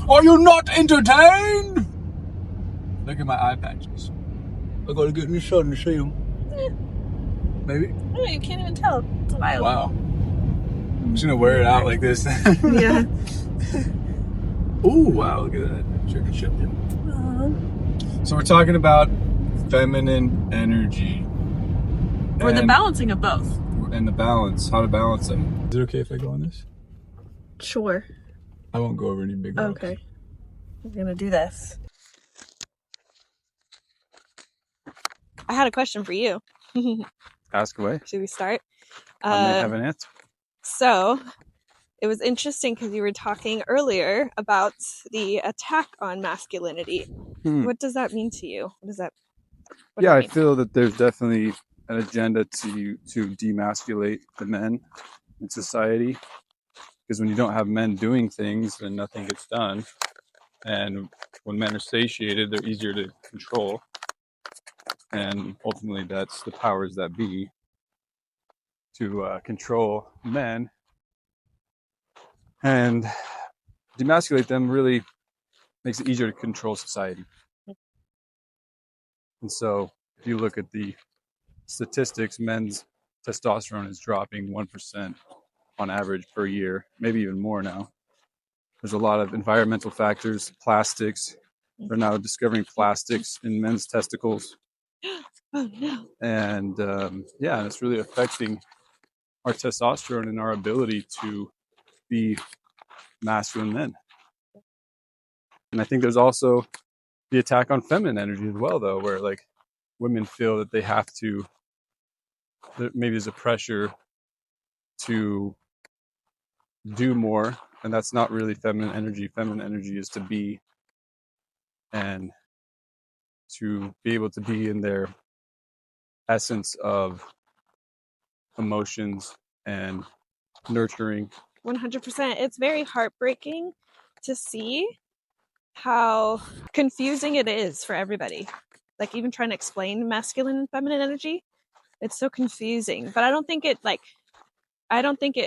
Are you not entertained? Look at my eye patches. I gotta get in the sun to see them. Maybe. Oh, you can't even tell. It's wild. Wow. I'm just gonna wear it out like this. Yeah. Ooh, wow, look at that. Chicken shit. So we're talking about feminine energy. Or the balancing of both. And the balance, how to balance them. Is it okay if I go on this? Sure. I won't go over any big rocks. Okay. I'm gonna do this. I had a question for you. Ask away. Should we start? I may have an answer. So, it was interesting because you were talking earlier about the attack on masculinity. What does that mean to you? What does that Yeah, I mean? feel that there's definitely an agenda to demasculate the men in society. Because when you don't have men doing things, then nothing gets done. And when men are satiated, they're easier to control. And ultimately, that's the powers that be to control men. And demasculate them really makes it easier to control society. And so if you look at the statistics, men's testosterone is dropping 1% on average per year, maybe even more now. There's a lot of environmental factors, plastics. They're now discovering plastics in men's testicles. Oh no. And yeah, it's really affecting our testosterone and our ability to be masculine men. And I think there's also the attack on feminine energy as well, though, where like women feel that they have to, maybe there's a pressure to do more, and that's not really feminine energy. Feminine energy is to be, and to be able to be in their essence of emotions and nurturing. 100%. It's very heartbreaking to see how confusing it is for everybody. Like even trying to explain masculine and feminine energy, it's so confusing. But I don't think it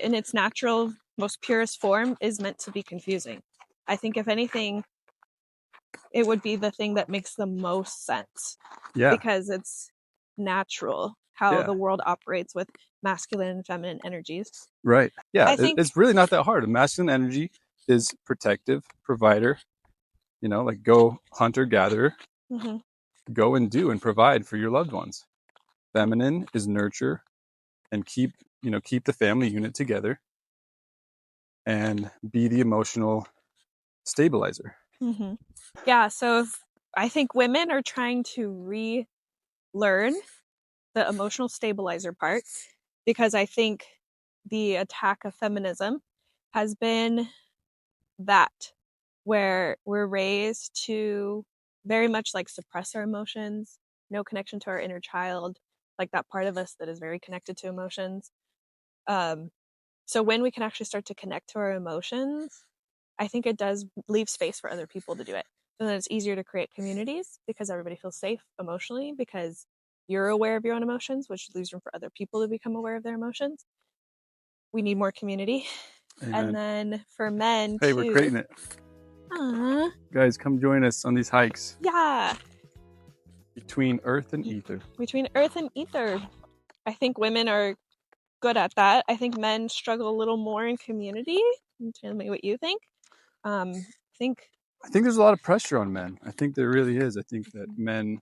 in its natural, most purest form is meant to be confusing. I think if anything, it would be the thing that makes the most sense. Yeah. Because it's natural how the world operates with masculine and feminine energies. Right. Yeah. It's really not that hard. Masculine energy is protective, provider, like go hunter, gatherer, go and do and provide for your loved ones. Feminine is nurture and keep the family unit together and be the emotional stabilizer. Yeah. So I think women are trying to relearn the emotional stabilizer part, because I think the attack of feminism has been that, where we're raised to very much like suppress our emotions, no connection to our inner child, like that part of us that is very connected to emotions. So when we can actually start to connect to our emotions, I think it does leave space for other people to do it. And then it's easier to create communities because everybody feels safe emotionally, because you're aware of your own emotions, which leaves room for other people to become aware of their emotions. We need more community. Amen. And then for men, hey, we're creating it. Aww. Guys, come join us on these hikes. Yeah. Between earth and ether. Between earth and ether. I think women are good at that. I think men struggle a little more in community. Tell me what you think. I think there's a lot of pressure on men. I think there really is. I think that men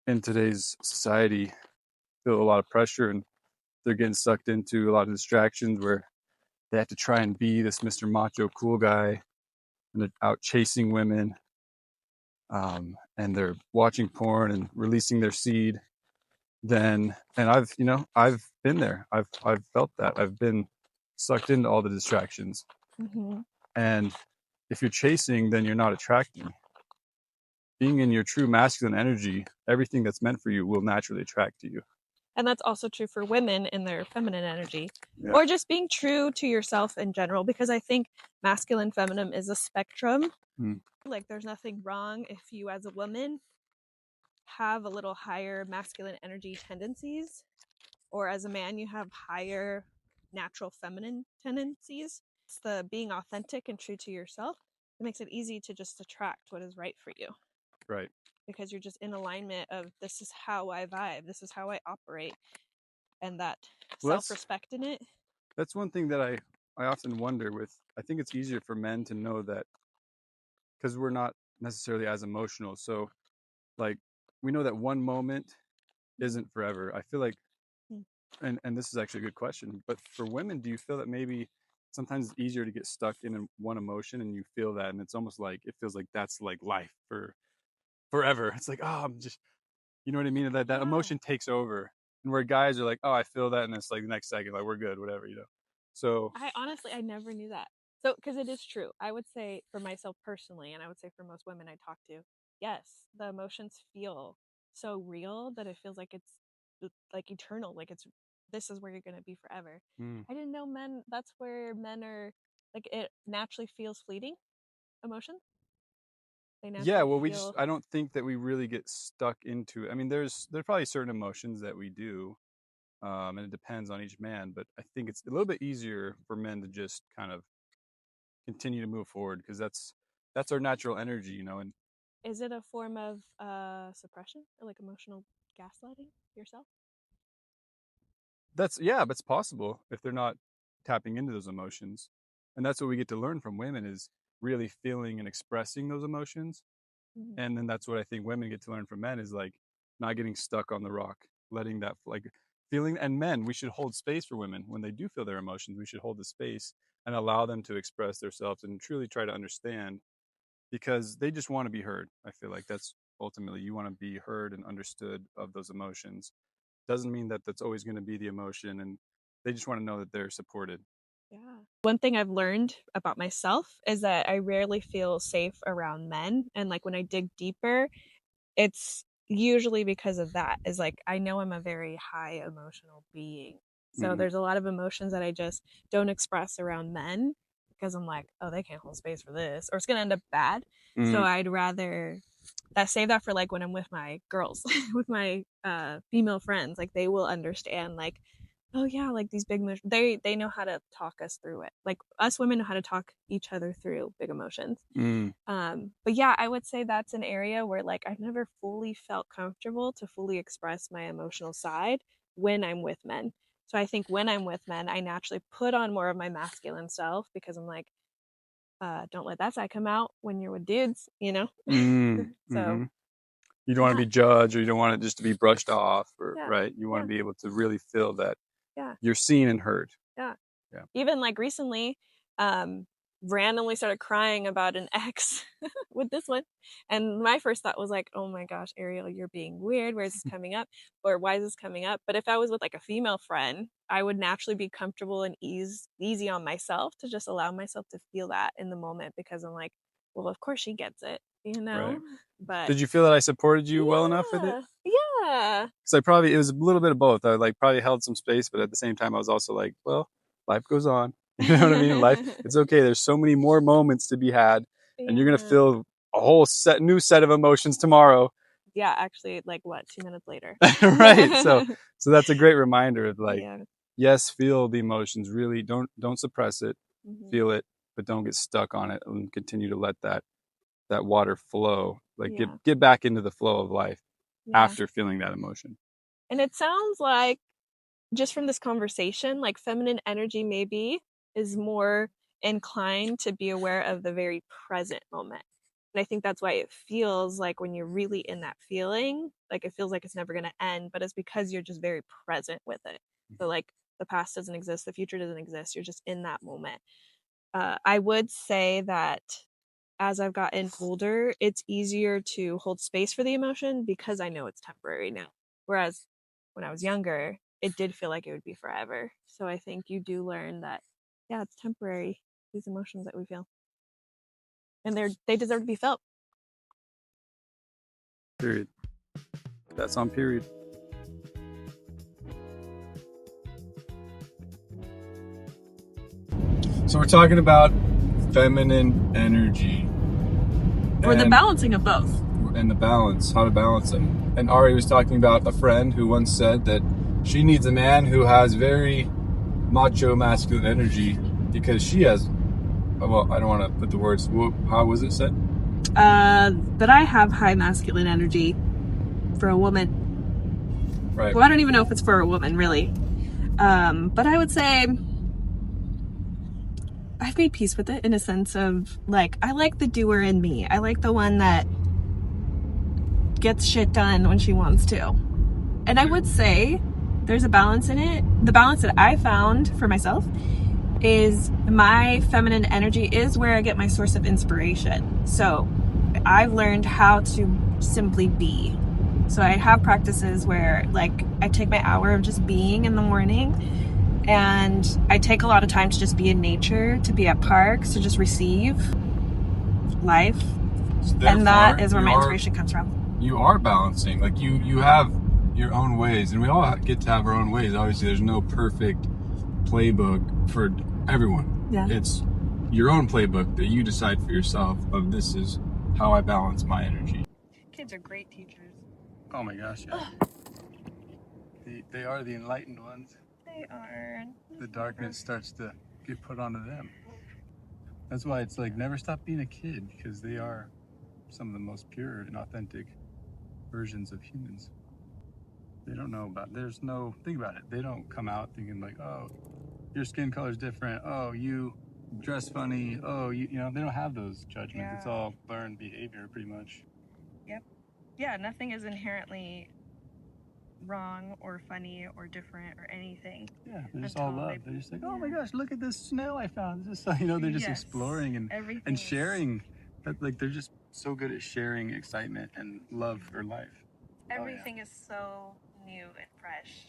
in today's society feel a lot of pressure, and they're getting sucked into a lot of distractions where they have to try and be this Mr. Macho cool guy, and they're out chasing women, and they're watching porn and releasing their seed. And I've been there. I've felt that. I've been sucked into all the distractions. And if you're chasing, then you're not attracting. Being in your true masculine energy, everything that's meant for you will naturally attract to you. And that's also true for women in their feminine energy. Yeah. Or just being true to yourself in general, because I think masculine, feminine is a spectrum. Like there's nothing wrong if you as a woman have a little higher masculine energy tendencies, or as a man you have higher natural feminine tendencies. It's the being authentic and true to yourself makes it easy to just attract what is right for you. Right. Because you're just in alignment of this is how I vibe, this is how I operate, and that Well, self-respect in it. that's one thing that I often wonder with. I think it's easier for men to know that because we're not necessarily as emotional. So like we know that one moment isn't forever. I feel like, Mm. and this is actually a good question, but for women, do you feel that maybe sometimes it's easier to get stuck in one emotion and you feel that and it's almost like it feels like that's like life for forever. It's like, oh, I'm just, you know what I mean? That Yeah. emotion takes over. And where guys are like, oh, I feel that, and it's like the next second, like we're good, whatever, you know. So I honestly, I never knew that. So, because it is true, I would say for myself personally, and I would say for most women I talk to, yes, the emotions feel so real that it feels like it's like eternal, like it's this is where you're gonna be forever. mm, I didn't know men. That's where men are like it naturally feels fleeting emotions. They yeah, naturally well, we just feel. I don't think that we really get stuck into it. I mean, there's probably certain emotions that we do, and it depends on each man. But I think it's a little bit easier for men to just kind of continue to move forward because that's our natural energy, you know. And Is it a form of suppression or like emotional gaslighting yourself? that's yeah, but it's possible if they're not tapping into those emotions, and that's what we get to learn from women is really feeling and expressing those emotions. Mm-hmm. And then that's what I think women get to learn from men is like not getting stuck on the rock, letting that like feeling. And men, we should hold space for women when they do feel their emotions. We should hold the space and allow them to express themselves and truly try to understand because they just want to be heard. I feel like that's ultimately you want to be heard and understood of those emotions. Doesn't mean that that's always going to be the emotion, and they just want to know that they're supported. Yeah. One thing I've learned about myself is that I rarely feel safe around men. And like when I dig deeper, it's usually because of that. Is like I know I'm a very high emotional being. So Mm, there's a lot of emotions that I just don't express around men because I'm like, oh, they can't hold space for this or it's going to end up bad. So mm, I'd rather that save that for like when I'm with my girls, with my female friends, like they will understand like oh yeah, like these big emotions. They know how to talk us through it. Like us women know how to talk each other through big emotions. mm. But yeah, I would say that's an area where like I've never fully felt comfortable to fully express my emotional side when I'm with men. So I think when I'm with men, I naturally put on more of my masculine self because I'm like, don't let that side come out when you're with dudes, you know? Mm, So mm-hmm. You don't want to yeah, be judged or you don't want it just to be brushed off or yeah, right. You want yeah, to be able to really feel that yeah, you're seen and heard. yeah. Yeah. Even like recently, um, randomly started crying about an ex with this one. And my first thought was like, oh my gosh, Ariel, you're being weird. Where's this coming up? Or why is this coming up? But if I was with like a female friend, I would naturally be comfortable and easy on myself to just allow myself to feel that in the moment because I'm like, well, of course she gets it, you know? Right. But Did you feel that I supported you well enough with it? yeah, yeah, Because I probably, it was a little bit of both. I like probably held some space, but at the same time, I was also like, well, life goes on. You know what I mean? Life, it's okay. There's so many more moments to be had, and you're going to yeah. feel a whole new set of emotions tomorrow. Yeah, actually, like what, 2 minutes later? Right. So that's a great reminder of like, Yeah. yes, feel the emotions. Really don't suppress it. Hmm. Feel it, but don't get stuck on it and continue to let that water flow. Like Yeah. get back into the flow of life Yeah. after feeling that emotion. And it sounds like just from this conversation, like feminine energy maybe is more inclined to be aware of the very present moment. And I think that's why it feels like when you're really in that feeling, like it feels like it's never going to end, but it's because you're just very present with it. So, like, the past doesn't exist, the future doesn't exist, you're just in that moment. I would say that as I've gotten older, it's easier to hold space for the emotion because I know it's temporary now. Whereas when I was younger, it did feel like it would be forever. So I think you do learn that, yeah, it's temporary, these emotions that we feel. And they deserve to be felt. Period. That's on period. So we're talking about feminine energy Or the and balancing of both. and the balance, how to balance them. And Ari was talking about a friend who once said that she needs a man who has very macho masculine energy because she has well, I don't want to put the words. How was it said? That I have high masculine energy for a woman. Right. Well, I don't even know if it's for a woman, really. But I would say I've made peace with it in a sense of, like, I like the doer in me. I like the one that gets shit done when she wants to. And I would say there's a balance in it. The balance that I found for myself is my feminine energy is where I get my source of inspiration. So I've learned how to simply be. So I have practices where, like, I take my hour of just being in the morning, and I take a lot of time to just be in nature, to be at parks, to just receive life. So and that is where my inspiration comes from. You are balancing. Like you have your own ways, and we all get to have our own ways. Obviously, there's no perfect playbook for everyone. Yeah. It's your own playbook that you decide for yourself of this is how I balance my energy. Kids are great teachers. Oh my gosh, yeah. They are the enlightened ones. They are. The darkness starts to get put onto them. That's why it's like never stop being a kid, because they are some of the most pure and authentic versions of humans. They don't know about, think about it. They don't come out thinking like, oh, your skin color's different. Oh, you dress funny. Oh, you know, they don't have those judgments. Yeah. It's all learned behavior pretty much. Yep. Yeah, nothing is inherently wrong or funny or different or anything. Yeah, they're just all love. They're just like, oh my gosh, look at this snail I found. This is, you know, they're just exploring and sharing. Like they're just so good at sharing excitement and love for life. Everything is so new and fresh.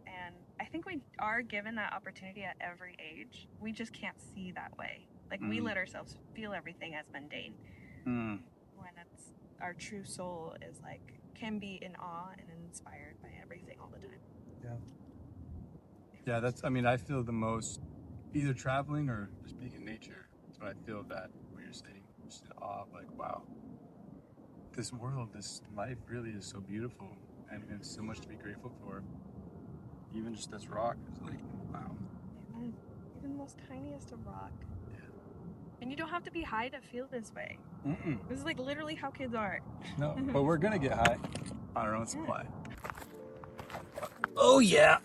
And I think we are given that opportunity at every age. We just can't see that way. Like, we let ourselves feel everything as mundane. When it's our true soul is like, can be in awe and inspired by everything all the time. Yeah. Yeah, that's, I mean, I feel the most, either traveling or just being in nature. That's when I feel that, what you're saying, just in awe of like, wow, this world, this life really is so beautiful, and it's so much to be grateful for. Even just this rock is like, wow. Even the most tiniest of rock. Yeah. And you don't have to be high to feel this way. This is like literally how kids are. No, but we're gonna get high on our own supply. Oh yeah.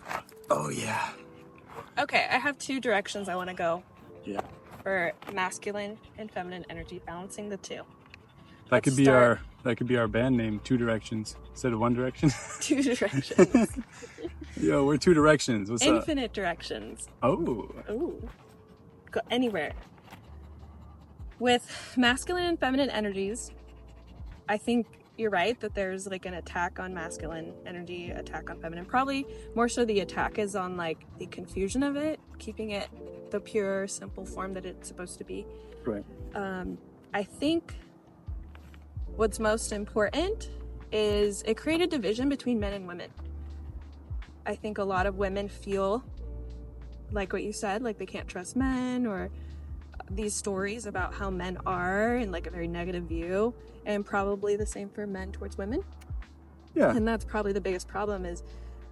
Oh yeah. Okay, I have 2 directions I want to go. Yeah. For masculine and feminine energy, balancing the two. That could be our band name, 2 Directions, instead of 1 Direction. 2 Directions. Yo, we're 2 Directions. What's up? Infinite directions. Oh. Ooh. Go anywhere. With masculine and feminine energies, I think you're right that there's like an attack on masculine energy, attack on feminine. Probably more so the attack is on like the confusion of it, keeping it the pure, simple form that it's supposed to be. Right. I think what's most important is it created division between men and women. I think a lot of women feel like what you said, like they can't trust men, or these stories about how men are in like a very negative view, and probably the same for men towards women. Yeah. And that's probably the biggest problem, is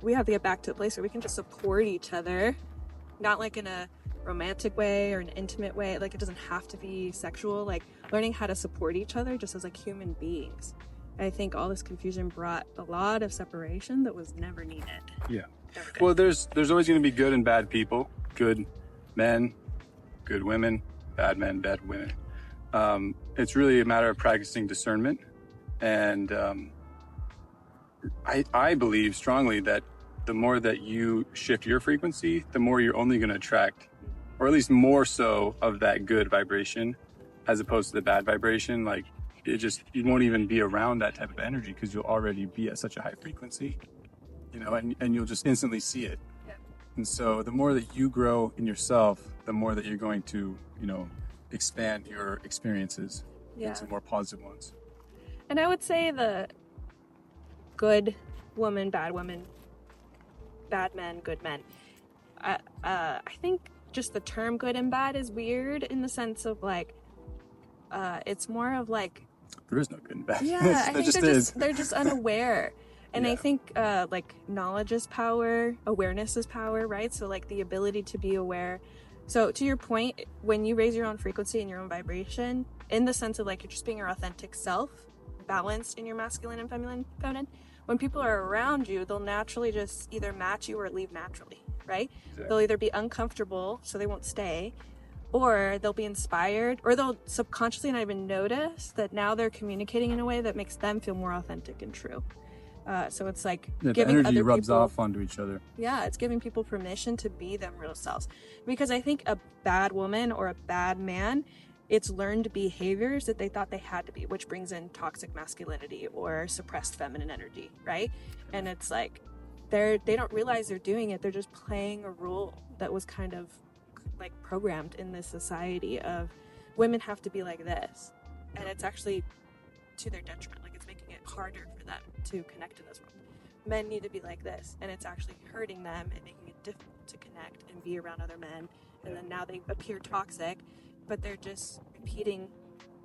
we have to get back to a place where we can just support each other, not like in a romantic way or an intimate way. Like, it doesn't have to be sexual, like learning how to support each other just as like human beings. I think all this confusion brought a lot of separation that was never needed. Yeah. Well, there's always going to be good and bad people, good men, good women, bad men, bad women. It's really a matter of practicing discernment. And I believe strongly that the more that you shift your frequency, the more you're only going to attract, or at least more so, of that good vibration as opposed to the bad vibration. Like, you won't even be around that type of energy because you'll already be at such a high frequency, you know, and you'll just instantly see it. Yeah. And so the more that you grow in yourself, the more that you're going to, you know, expand your experiences into more positive ones. And I would say the good woman, bad men, good men. I think just the term good and bad is weird in the sense of like, it's more of like, there is no good and bad. Yeah, I think they're just unaware. And I think like knowledge is power, awareness is power, right? So like the ability to be aware So to your point, when you raise your own frequency and your own vibration, in the sense of like you're just being your authentic self, balanced in your masculine and feminine, when people are around you, they'll naturally just either match you or leave naturally, right? Exactly. They'll either be uncomfortable, so they won't stay, or they'll be inspired, or they'll subconsciously not even notice that now they're communicating in a way that makes them feel more authentic and true. So it's like Yeah, the giving energy other rubs people, off onto each other. yeah, it's giving people permission to be them real selves. Because I think a bad woman or a bad man, it's learned behaviors that they thought they had to be, which brings in toxic masculinity or suppressed feminine energy, right? And it's like they don't realize they're doing it. They're just playing a role that was kind of like programmed in this society of women have to be like this, and it's actually to their detriment. Like it's making it harder for them to connect in this world. Men need to be like this, and it's actually hurting them and making it difficult to connect and be around other men. And then now they appear toxic, but they're just repeating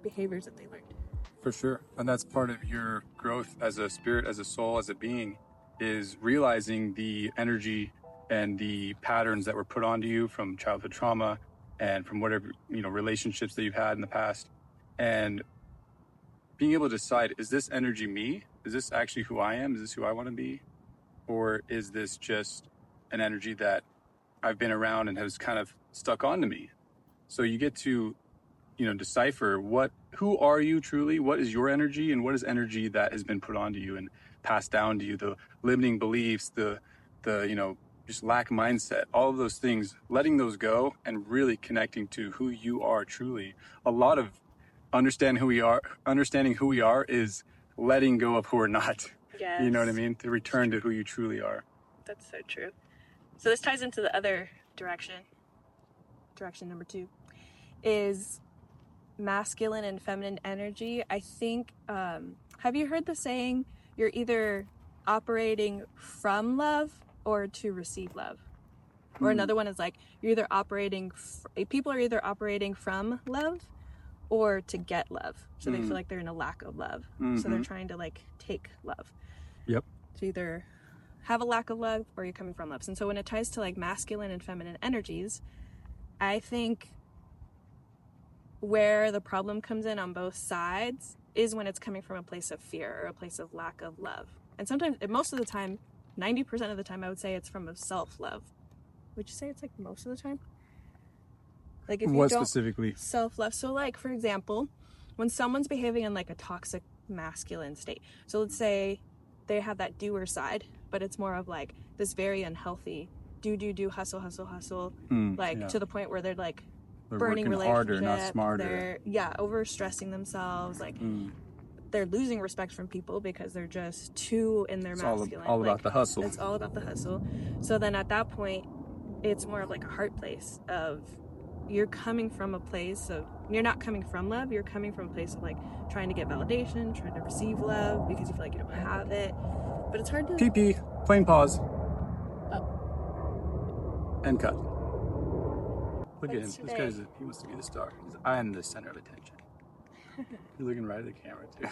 behaviors that they learned. For sure. And that's part of your growth as a spirit, as a soul, as a being, is realizing the energy and the patterns that were put onto you from childhood trauma and from whatever, relationships that you've had in the past. And being able to decide, is this energy me? Is this actually who I am? Is this who I want to be? Or is this just an energy that I've been around and has kind of stuck onto me? So you get to decipher who are you truly, what is your energy, and what is energy that has been put onto you and passed down to you, the limiting beliefs, the just lack mindset, all of those things, letting those go and really connecting to who you are truly. A lot of understanding who we are is letting go of who we're not. Yes. You know what I mean? To return to who you truly are. That's so true. So this ties into the other direction. Direction number 2 is masculine and feminine energy. I think, have you heard the saying, you're either operating from love or to receive love? Or another one is like, you're either people are either operating from love or to get love. So they feel like they're in a lack of love. So they're trying to like take love. Yep. So either have a lack of love or you're coming from love. And so when it ties to like masculine and feminine energies, I think where the problem comes in on both sides is when it's coming from a place of fear or a place of lack of love. And sometimes, most of the time, 90% of the time, I would say it's from a self-love. Would you say it's like most of the time? Like if you What don't specifically? self-love. So like, for example, when someone's behaving in like a toxic masculine state. So let's say they have that doer side, but it's more of like this very unhealthy do, hustle, to the point where they're like They're burning working relationships. harder, not smarter. They're over stressing themselves. Like they're losing respect from people because they're just too in their masculine. All about the hustle. It's all about the hustle. So then at that point, it's more of like a heart place of you're coming from a place of, you're not coming from love, you're coming from a place of like trying to get validation, trying to receive love because you feel like you don't have it. But it's hard to... PP, plain pause. Oh. And cut. Look at him. This guy he wants to be the star. I am the center of attention. You're looking right at the camera too.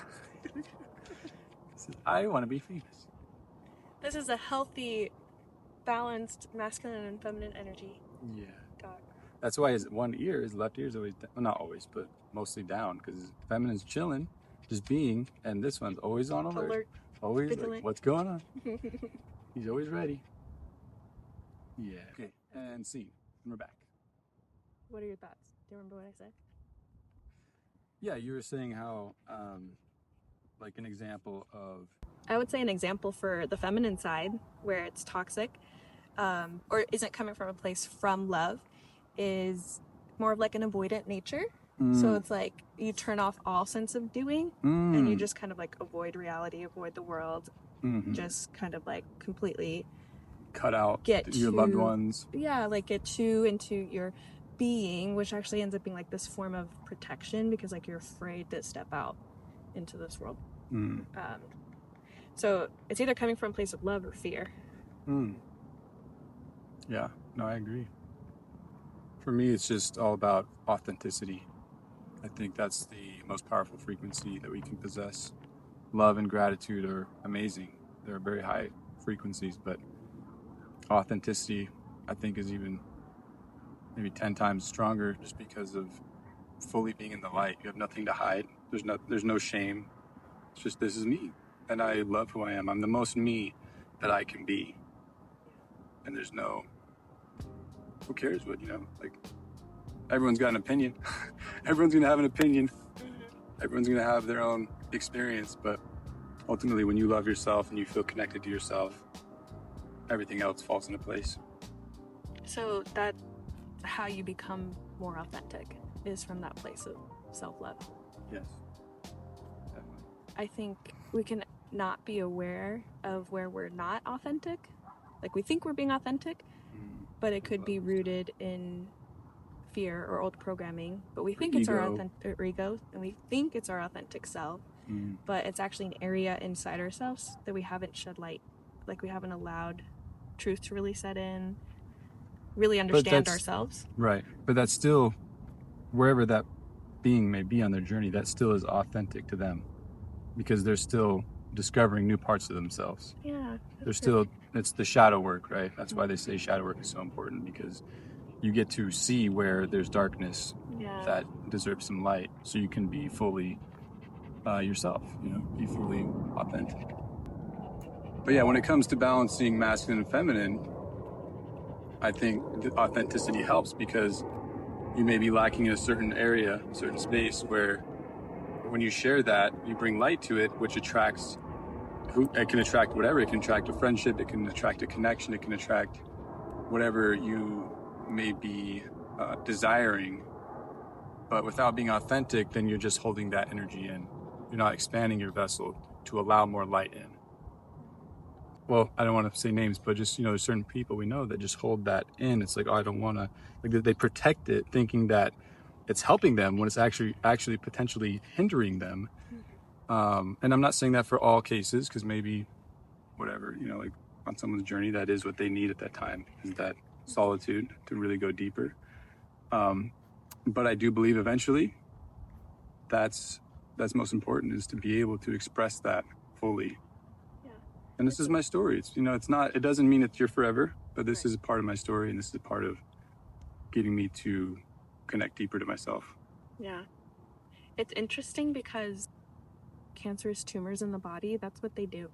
He says, I want to be famous. This is a healthy, balanced masculine and feminine energy. Yeah. Dog. That's why his left ear is always, well, not always, but mostly down, because feminine's chilling, just being, and this one's always on alert. Always like, what's going on? He's always ready. Yeah. Okay, and scene. And we're back. What are your thoughts? Do you remember what I said? Yeah, you were saying how, like an example of... I would say an example for the feminine side, where it's toxic, or isn't coming from a place from love, is more of like an avoidant nature. So it's like you turn off all sense of doing and you just kind of like avoid reality, avoid the world, just kind of like completely cut out your loved ones. Yeah, like get too into your being, which actually ends up being like this form of protection because like you're afraid to step out into this world. So it's either coming from a place of love or fear. Yeah, no, I agree. For me, it's just all about authenticity. I think that's the most powerful frequency that we can possess. Love and gratitude are amazing. They're very high frequencies, but authenticity, I think, is even maybe 10 times stronger just because of fully being in the light. You have nothing to hide. There's no shame. It's just, this is me, and I love who I am. I'm the most me that I can be, and there's no, who cares what, like, everyone's got an opinion. Everyone's gonna have an opinion. Everyone's gonna have their own experience, but ultimately when you love yourself and you feel connected to yourself, everything else falls into place. So that's how you become more authentic, is from that place of self-love. Yes, definitely. I think we can not be aware of where we're not authentic. Like, we think we're being authentic, but it could be rooted in fear or old programming. But we think it's our authentic ego, and we think it's our authentic self. But it's actually an area inside ourselves that we haven't shed light. Like, we haven't allowed truth to really set in, really understand ourselves. Right. But that's still, wherever that being may be on their journey, that still is authentic to them, because they're still discovering new parts of themselves. Yeah. They're still, it's the shadow work, right? That's why they say shadow work is so important, because you get to see where there's darkness that deserves some light, so you can be fully yourself, be fully authentic. But yeah, when it comes to balancing masculine and feminine, I think the authenticity helps, because you may be lacking in a certain area, a certain space, where when you share that, you bring light to it, which attracts, it can attract whatever. It can attract a friendship, it can attract a connection, it can attract whatever you may be desiring. But without being authentic, then you're just holding that energy in. You're not expanding your vessel to allow more light in. Well, I don't want to say names, but just, there's certain people we know that just hold that in. It's like, oh, I don't want to, like, they protect it thinking that it's helping them when it's actually potentially hindering them. And I'm not saying that for all cases, because maybe whatever, like on someone's journey, that is what they need at that time, is that solitude to really go deeper. But I do believe eventually that's most important, is to be able to express that fully. And this is my story. It's, it doesn't mean it's your forever, but this is a part of my story, and this is a part of getting me to connect deeper to myself. Yeah. It's interesting because cancerous tumors in the body, that's what they do.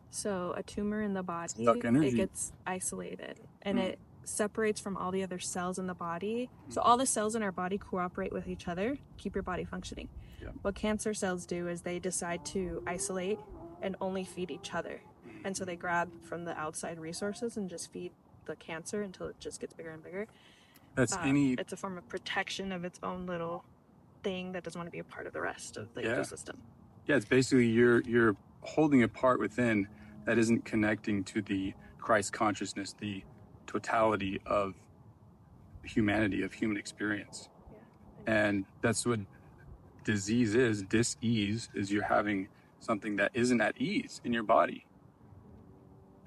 So a tumor in the body, it gets isolated, and it separates from all the other cells in the body. So all the cells in our body cooperate with each other, keep your body functioning. What cancer cells do is they decide to isolate and only feed each other. And so they grab from the outside resources and just feed the cancer until it just gets bigger and bigger. It's a form of protection of its own little thing that doesn't want to be a part of the rest of the ecosystem. Yeah, it's basically you're holding a part within that isn't connecting to the Christ consciousness, the totality of humanity, of human experience. And that's what disease is. Dis-ease is you're having something that isn't at ease in your body.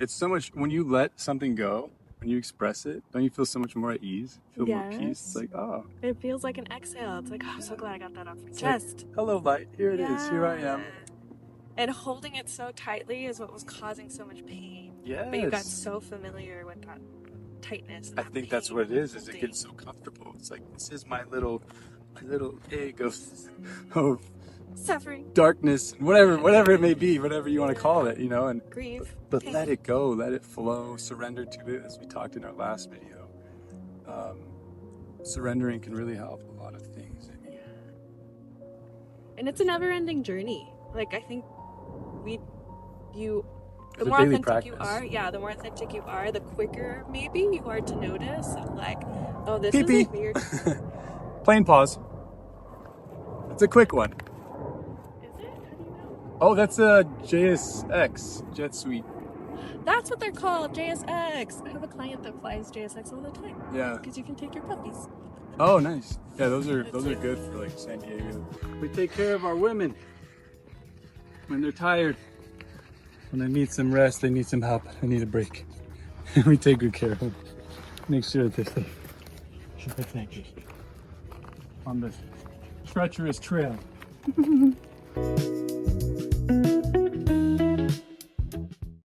It's so much, when you let something go, when you express it, don't you feel so much more at ease? Feel more peace? It's like, oh. It feels like an exhale. It's like, oh, I'm so glad I got that off my chest. Like, hello, light. Here it is. Here I am. And holding it so tightly is what was causing so much pain. Yes. But you got so familiar with that tightness. I think that's what it is it gets so comfortable. It's like, this is my little egg of suffering, darkness, whatever it may be, whatever you want to call it, and grief. But let it go, let it flow, surrender to it, as we talked in our last video. Surrendering can really help a lot of things. And it's a never-ending journey. Like, I think the more authentic you are, the more authentic you are, the quicker maybe you are to notice, like, oh, this is a weird. Plain pause. It's a quick one. Is it? How do you know? Oh, that's a JSX, Jet Suite. That's what they're called, JSX. I have a client that flies JSX all the time. Yeah. Because you can take your puppies. Oh, nice. Yeah, those are good for like San Diego. We take care of our women when they're tired, when they need some rest, they need some help, they need a break. We take good care of them. Make sure that they're safe. Sure, thank you. On this treacherous trail.